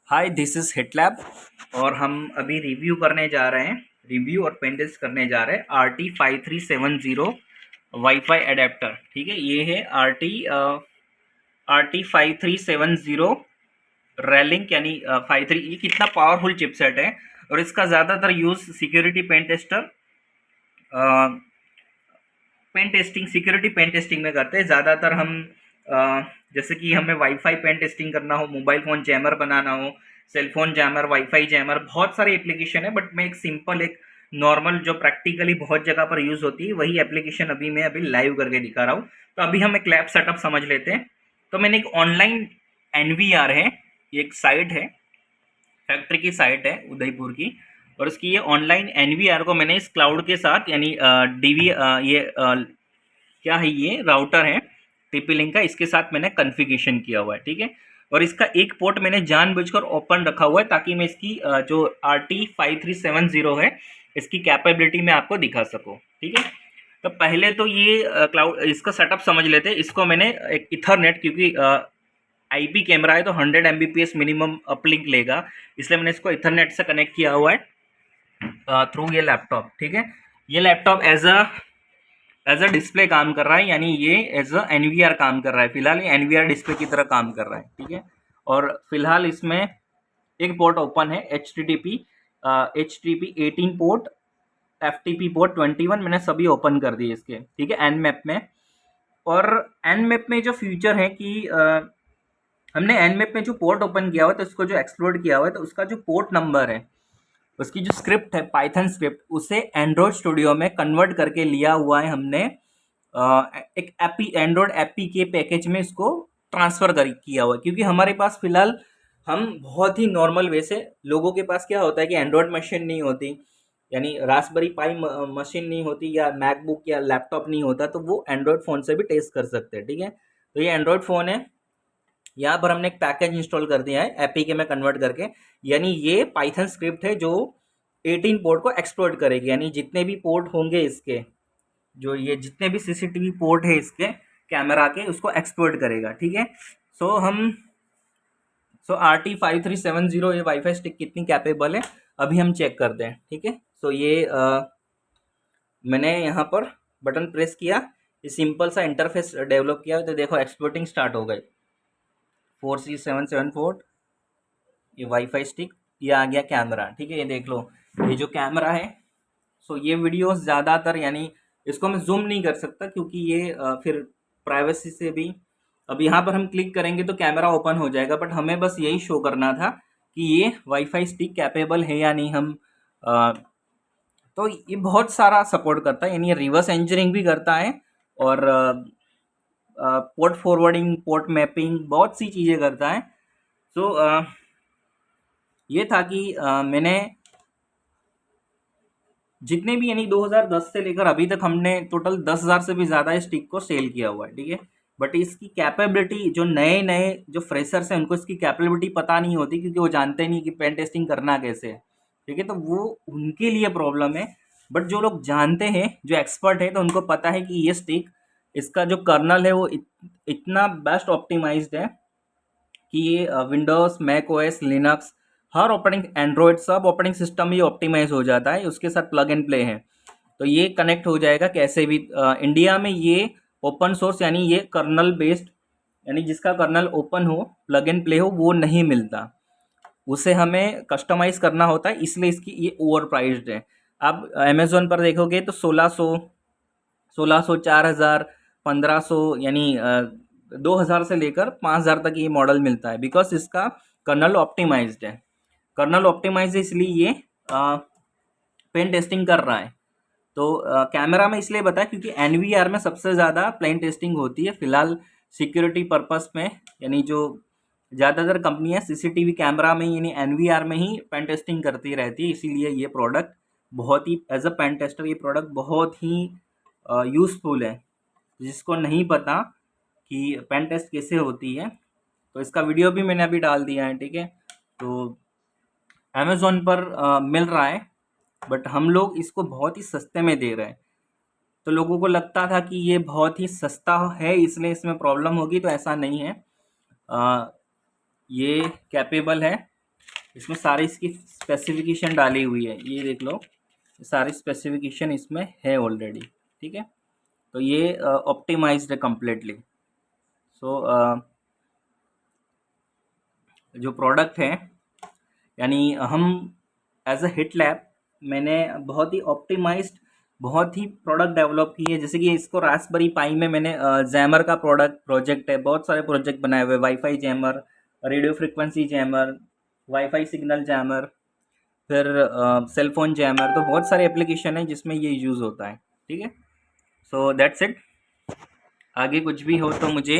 Hi, this is हिटलैब और हम अभी रिव्यू और पेन टेस्ट करने जा रहे हैं RT5370 वाईफाई एडेप्टर। ठीक है, ये है RT5370 रेलिंक यानी 53। ये कितना पावरफुल चिपसेट है और इसका ज़्यादातर use security security pen testing में करते हैं। ज़्यादातर हम अ, जैसे कि हमें वाईफाई पेन टेस्टिंग करना हो, मोबाइल फ़ोन जैमर बनाना हो, cell phone jammer, WiFi jammer, बहुत सारे एप्लीकेशन है। बट मैं एक नॉर्मल जो प्रैक्टिकली बहुत जगह पर यूज़ होती है वही एप्लीकेशन मैं अभी लाइव करके दिखा रहा हूँ। तो अभी हम एक लैब सेटअप समझ लेते हैं। तो मैंने एक ऑनलाइन NVR है, ये एक साइट है, फैक्ट्री की साइट है उदयपुर की। और उसकी ये ऑनलाइन NVR को मैंने इस क्लाउड के साथ यानी डीवी क्या है, ये राउटर है TP लिंक का, इसके साथ मैंने कॉन्फ़िगरेशन किया हुआ है। ठीक है, और इसका एक पोर्ट मैंने जानबूझकर ओपन रखा हुआ है ताकि मैं इसकी जो RT5370 है इसकी कैपेबिलिटी में आपको दिखा सकूँ। ठीक है, तो पहले तो ये क्लाउड इसका सेटअप समझ लेते हैं। इसको मैंने एक इथरनेट, क्योंकि IP कैमरा है तो 100 Mbps मिनिमम अपलिंक लेगा, इसलिए मैंने इसको इथरनेट से कनेक्ट किया हुआ है थ्रू ये लैपटॉप। ठीक है, ये लैपटॉप एज अ डिस्प्ले काम कर रहा है, यानी ये एज अ NVR काम कर रहा है। फिलहाल ये NVR डिस्प्ले की तरह काम कर रहा है। ठीक है, और फिलहाल इसमें एक पोर्ट ओपन है HTTP 18 पोर्ट, FTP पोर्ट 21 मैंने सभी ओपन कर दिए इसके। ठीक है, Nmap में। और Nmap में जो फीचर है कि हमने Nmap में जो पोर्ट ओपन किया हुआ है तो उसको जो एक्सप्लोर किया हुआ है तो उसका जो पोर्ट नंबर है, उसकी जो स्क्रिप्ट है पाइथन स्क्रिप्ट, उसे एंड्रॉयड स्टूडियो में कन्वर्ट करके लिया हुआ है हमने। एक एपी एंड्रॉयड एपी के पैकेज में इसको ट्रांसफ़र कर किया हुआ है, क्योंकि हमारे पास फिलहाल हम बहुत ही नॉर्मल वे से, लोगों के पास क्या होता है कि एंड्रॉयड मशीन नहीं होती, यानी रास्पबेरी पाई मशीन नहीं होती या मैकबुक या लैपटॉप नहीं होता, तो वो एंड्रॉयड फ़ोन से भी टेस्ट कर सकते हैं। ठीक है, तो ये एंड्रॉयड फ़ोन है, यहाँ पर हमने एक पैकेज इंस्टॉल कर दिया है एपीके में कन्वर्ट करके। यानी ये पाइथन स्क्रिप्ट है जो 18 पोर्ट को एक्सप्लोर करेगी, यानी जितने भी पोर्ट होंगे इसके, जो ये जितने भी CCTV पोर्ट है इसके कैमरा के, उसको एक्सप्लोर करेगा। ठीक है, सो हम सो RT5370 ये वाईफाई स्टिक कितनी कैपेबल है अभी हम चेक करते हैं। ठीक है, सो ये मैंने यहाँ पर बटन प्रेस किया, ये सिंपल सा इंटरफेस डेवलप किया, तो देखो एक्सपोर्टिंग स्टार्ट हो गई। 4C774 ये वाईफाई स्टिक, ये आ गया कैमरा। ठीक है, ये देख लो, ये जो कैमरा है, सो ये वीडियोस ज़्यादातर, यानी इसको मैं जूम नहीं कर सकता क्योंकि ये फिर प्राइवेसी से भी। अब यहाँ पर हम क्लिक करेंगे तो कैमरा ओपन हो जाएगा, बट हमें बस यही शो करना था कि ये वाईफाई स्टिक कैपेबल है या नहीं। हम अ, तो ये बहुत सारा सपोर्ट करता है, यानी ये रिवर्स इंजीनियरिंग भी करता है और पोर्ट फॉरवर्डिंग, पोर्ट मैपिंग, बहुत सी चीज़ें करता है। सो ये था कि मैंने जितने भी, यानी 2010 से लेकर अभी तक हमने टोटल 10,000 से भी ज़्यादा स्टिक को सेल किया हुआ है। ठीक है, बट इसकी कैपेबिलिटी, जो नए नए जो फ्रेशर्स हैं उनको इसकी कैपेबिलिटी पता नहीं होती, क्योंकि वो जानते नहीं कि पेन टेस्टिंग करना कैसे है। ठीक है, तो वो उनके लिए प्रॉब्लम है। बट जो लोग जानते हैं, जो एक्सपर्ट है, तो उनको पता है कि ये स्टिक, इसका जो कर्नल है वो इतना बेस्ट ऑप्टिमाइज्ड है कि ये विंडोज़, मैक ओएस, लिनक्स, हर ऑपरेटिंग, एंड्रॉयड, सब ऑपरेटिंग सिस्टम ये ऑप्टिमाइज हो जाता है, उसके साथ प्लग एंड प्ले है। तो ये कनेक्ट हो जाएगा कैसे भी। इंडिया में ये ओपन सोर्स, यानी ये कर्नल बेस्ड, यानी जिसका कर्नल ओपन हो, प्लग एंड प्ले हो, वो नहीं मिलता, उसे हमें कस्टमाइज़ करना होता है, इसलिए इसकी ये ओवर प्राइस्ड है। आप अमेज़न पर देखोगे तो 1600, 4,000, 1500, यानी 2,000 से लेकर 5,000 तक ये मॉडल मिलता है, बिकॉज इसका कर्नल ऑप्टिमाइज्ड है। कर्नल ऑप्टिमाइज इसलिए ये पेन टेस्टिंग कर रहा है। तो कैमरा में इसलिए बताया क्योंकि NVR में सबसे ज़्यादा पेन टेस्टिंग होती है फिलहाल, सिक्योरिटी पर्पस में, यानी जो ज़्यादातर कंपनियां CCTV कैमरा में यानी NVR में ही पेन टेस्टिंग करती रहती है। इसीलिए ये प्रोडक्ट बहुत ही, एज अ पेन टेस्टर, ये प्रोडक्ट बहुत ही यूज़फुल है। जिसको नहीं पता कि पेन टेस्ट कैसे होती है, तो इसका वीडियो भी मैंने अभी डाल दिया है। ठीक है, तो अमेज़ोन पर मिल रहा है, बट हम लोग इसको बहुत ही सस्ते में दे रहे हैं। तो लोगों को लगता था कि ये बहुत ही सस्ता है इसलिए इसमें प्रॉब्लम होगी, तो ऐसा नहीं है। ये कैपेबल है। इसमें सारी इसकी स्पेसिफिकेशन डाली हुई है, ये देख लो, सारी स्पेसिफिकेशन इसमें है ऑलरेडी। ठीक है, तो ये ऑप्टिमाइज्ड है कम्प्लीटली। सो जो प्रोडक्ट है, यानी हम एज अ हिट लैब, मैंने बहुत ही ऑप्टिमाइज्ड, बहुत ही प्रोडक्ट डेवलप की है। जैसे कि इसको रास्पबेरी पाई में मैंने जैमर का प्रोजेक्ट है, बहुत सारे प्रोजेक्ट बनाए हुए, wifi jammer, radio frequency jammer, wifi signal jammer, फिर सेल फोन जैमर, तो बहुत सारे एप्लीकेशन है जिसमें ये यूज़ होता है। ठीक है, सो दैट्स इट। आगे कुछ भी हो तो मुझे